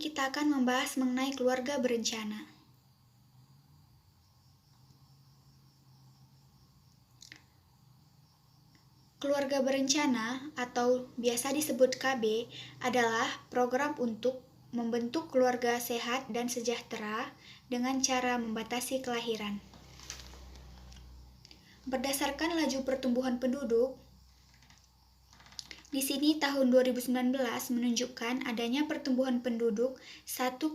kita akan membahas mengenai keluarga berencana. Keluarga berencana atau biasa disebut KB adalah program untuk membentuk keluarga sehat dan sejahtera dengan cara membatasi kelahiran. Berdasarkan laju pertumbuhan penduduk, di sini tahun 2019 menunjukkan adanya pertumbuhan penduduk 1,07%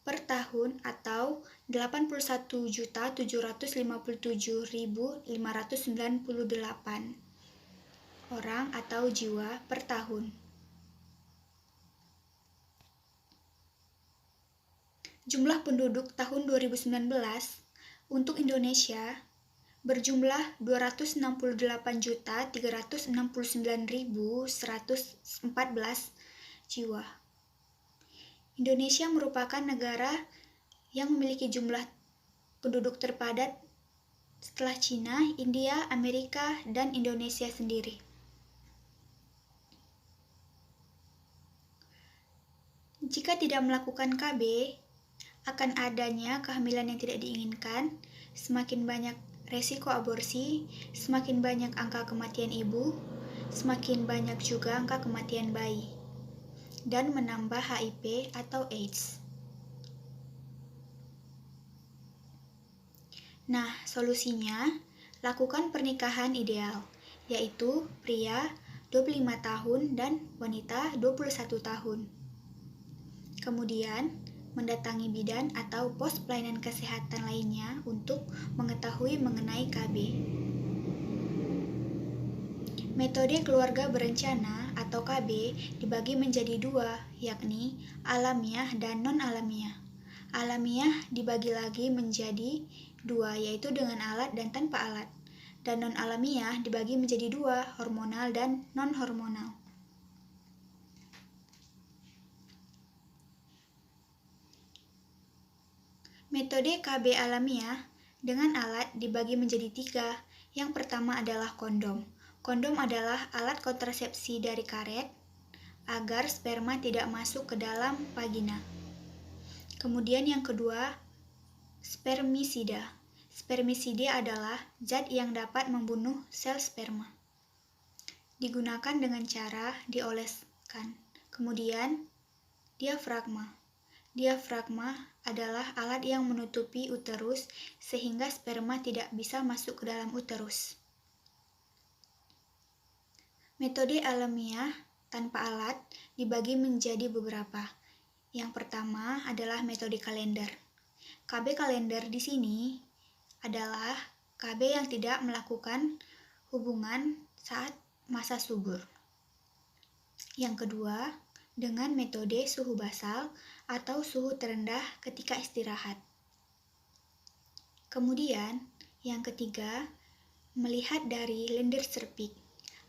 per tahun atau 81.757.598 orang atau jiwa per tahun. Jumlah penduduk tahun 2019 untuk Indonesia berjumlah 268.369.114 jiwa. Indonesia merupakan negara yang memiliki jumlah penduduk terpadat setelah Cina, India, Amerika, dan Indonesia sendiri. Jika tidak melakukan KB, akan adanya kehamilan yang tidak diinginkan, semakin banyak resiko aborsi, semakin banyak angka kematian ibu, semakin banyak juga angka kematian bayi, dan menambah HIV atau AIDS. Nah, solusinya, lakukan pernikahan ideal, yaitu pria 25 tahun dan wanita 21 tahun. Kemudian, mendatangi bidan atau pos pelayanan kesehatan lainnya untuk mengetahui mengenai KB. Metode keluarga berencana atau KB dibagi menjadi dua, yakni alamiah dan non-alamiah. Alamiah dibagi lagi menjadi dua, yaitu dengan alat dan tanpa alat. Dan non-alamiah dibagi menjadi dua, hormonal dan non-hormonal. Metode KB alamiah dengan alat dibagi menjadi tiga. Yang pertama adalah kondom. Kondom adalah alat kontrasepsi dari karet agar sperma tidak masuk ke dalam vagina. Kemudian yang kedua, spermisida. Spermisida adalah zat yang dapat membunuh sel sperma. Digunakan dengan cara dioleskan. Kemudian, diafragma. Diafragma adalah alat yang menutupi uterus sehingga sperma tidak bisa masuk ke dalam uterus. Metode alamiah tanpa alat dibagi menjadi beberapa. Yang pertama adalah metode kalender. KB kalender di sini adalah KB yang tidak melakukan hubungan saat masa subur. Yang kedua, dengan metode suhu basal atau suhu terendah ketika istirahat. Kemudian, yang ketiga, melihat dari lendir cervix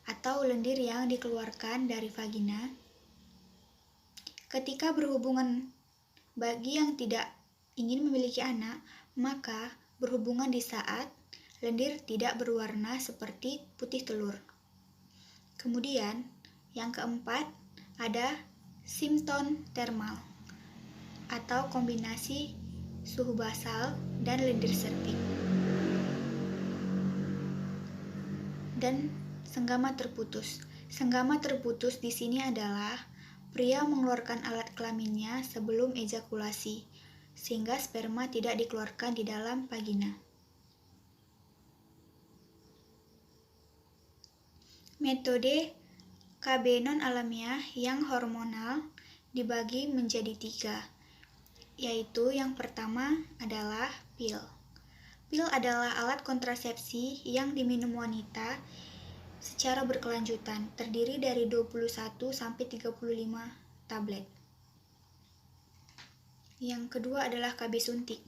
atau lendir yang dikeluarkan dari vagina. Ketika berhubungan, bagi yang tidak ingin memiliki anak, maka berhubungan di saat lendir tidak berwarna seperti putih telur. Kemudian, yang keempat, ada simptom termal atau kombinasi suhu basal dan lendir cervix. Dan senggama terputus. Senggama terputus di sini adalah pria mengeluarkan alat kelaminnya sebelum ejakulasi, sehingga sperma tidak dikeluarkan di dalam vagina. Metode KB non-alamiah yang hormonal dibagi menjadi tiga, yaitu yang pertama adalah pil. Pil adalah alat kontrasepsi yang diminum wanita secara berkelanjutan, terdiri dari 21-35 tablet. Yang kedua adalah KB suntik.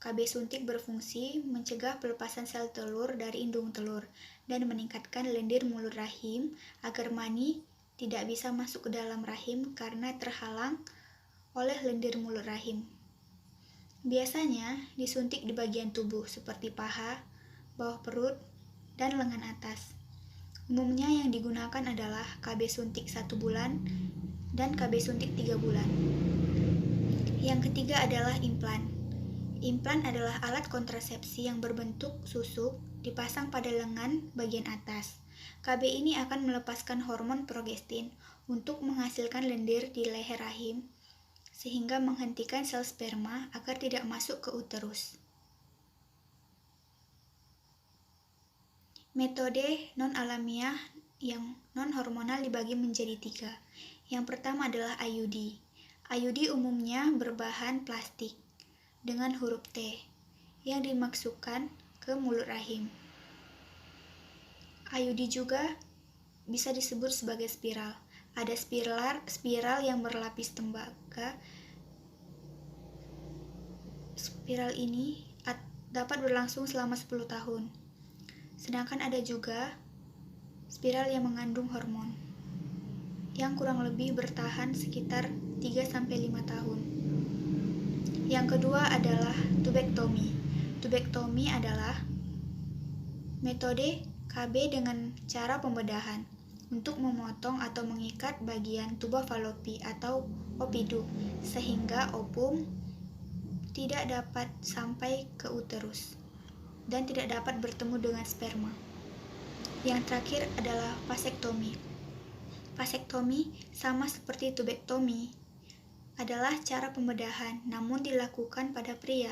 KB suntik berfungsi mencegah pelepasan sel telur dari indung telur dan meningkatkan lendir mulut rahim agar mani tidak bisa masuk ke dalam rahim karena terhalang oleh lendir mulut rahim. Biasanya disuntik di bagian tubuh seperti paha, bawah perut, dan lengan atas. Umumnya yang digunakan adalah KB suntik 1 bulan dan KB suntik 3 bulan. Yang ketiga adalah implan. Implan adalah alat kontrasepsi yang berbentuk susuk dipasang pada lengan bagian atas. KB ini akan melepaskan hormon progestin untuk menghasilkan lendir di leher rahim sehingga menghentikan sel sperma agar tidak masuk ke uterus. Metode non-alamiah yang non-hormonal dibagi menjadi 3. Yang pertama adalah IUD. IUD umumnya berbahan plastik dengan huruf T yang dimasukkan ke mulut rahim. IUD juga bisa disebut sebagai spiral. Ada spiral yang berlapis tembaga. Spiral ini dapat berlangsung selama 10 tahun. Sedangkan ada juga spiral yang mengandung hormon yang kurang lebih bertahan sekitar 3-5 tahun. Yang kedua adalah tubektomi. Tubektomi adalah metode KB dengan cara pembedahan untuk memotong atau mengikat bagian tuba falopi atau opidu sehingga ovum tidak dapat sampai ke uterus dan tidak dapat bertemu dengan sperma. Yang terakhir adalah vasektomi. Vasektomi sama seperti tubektomi adalah cara pembedahan namun dilakukan pada pria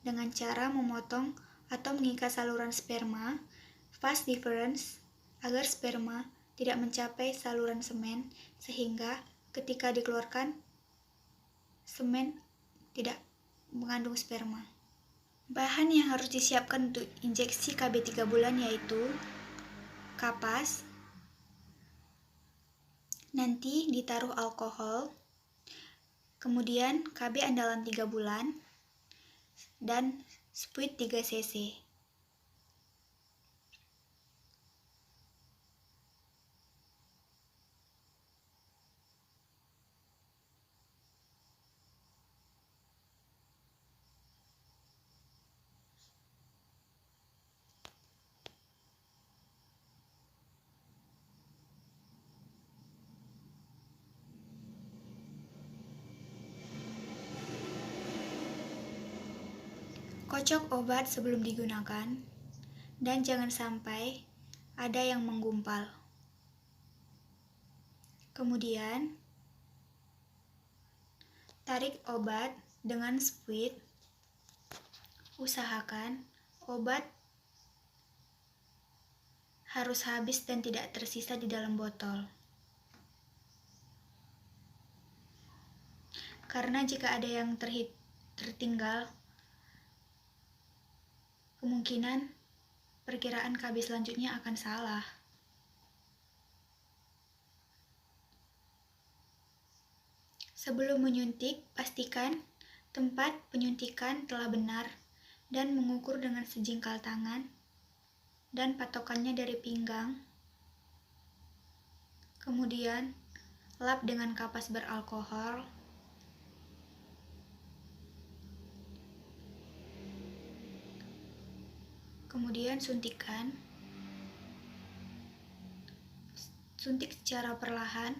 dengan cara memotong atau mengikat saluran sperma vas deferens agar sperma tidak mencapai saluran semen sehingga ketika dikeluarkan semen tidak mengandung sperma. Bahan yang harus disiapkan untuk injeksi KB 3 bulan yaitu kapas, nanti ditaruh alkohol, kemudian KB andalan 3 bulan, dan spuit 3 cc. Kocok obat sebelum digunakan, dan jangan sampai ada yang menggumpal. Kemudian, tarik obat dengan spuit. Usahakan obat harus habis dan tidak tersisa di dalam botol. Karena jika ada yang tertinggal, kemungkinan perkiraan KB selanjutnya akan salah. Sebelum menyuntik, pastikan tempat penyuntikan telah benar dan mengukur dengan sejengkal tangan dan patokannya dari pinggang. Kemudian, lap dengan kapas beralkohol. Kemudian suntikkan. Suntik secara perlahan